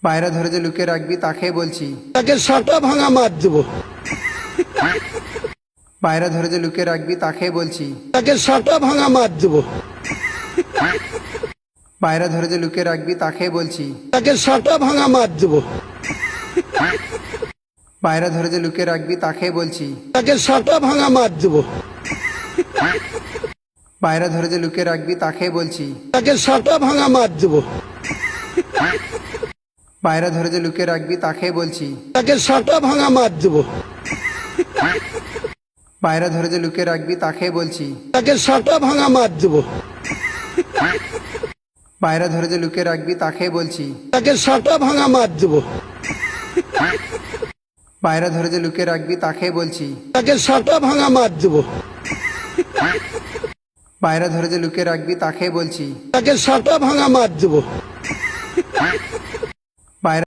পায়রা ধরে যে লুকিয়ে রাখবি তাকে বলছি। তাকে সাটা ভাঙা মার দেবো। পায়রা ধরে যে লুকিয়ে রাখবি তাকে বলছি। তাকে সাটা ভাঙা মার দেবো। পায়রা ধরে যে লুকিয়ে রাখবি তাকে বলছি। তাকে সাটা ভাঙা মার দেবো। পায়রা ধরে যে লুকিয়ে রাখবি তাকে বলছি। তাকে সাটা ভাঙা মার দেবো। পায়রা ধরে যে লুকিয়ে রাখবি তাকে বলছি। তাকে সাটা ভাঙা মার দেবো। পায়রা ধরে যে লুকিয়ে রাখবি তাকে বলছি। তাকে সাটা ভাঙা মার দেবো। পায়রা ধরে যে লুকিয়ে রাখবি তাকে বলছি। তাকে সাটা ভাঙা মার দেবো। পায়রা ধরে যে লুকিয়ে রাখবি তাকে বলছি। তাকে সাটা ভাঙা মার দেবো। পায়রা ধরে যে লুকিয়ে রাখবি তাকে বলছি। পায়রা ধরে যে লুকিয়ে রাখবি তাকে বলছি। তাকে সাটা ভাঙা মার দেবো। পায়রা ধরে যে লুকিয়ে রাখবি তাকে বলছি। পায়রা ধরে যে লুকিয়ে রাখবি তাকে বলছি। তাকে সাটা ভাঙা মার দেবো। পায়রা ধরে যে লুকিয়ে রাখবি তাকে বলছি। তাকে সাটা ভাঙা মার দেবো।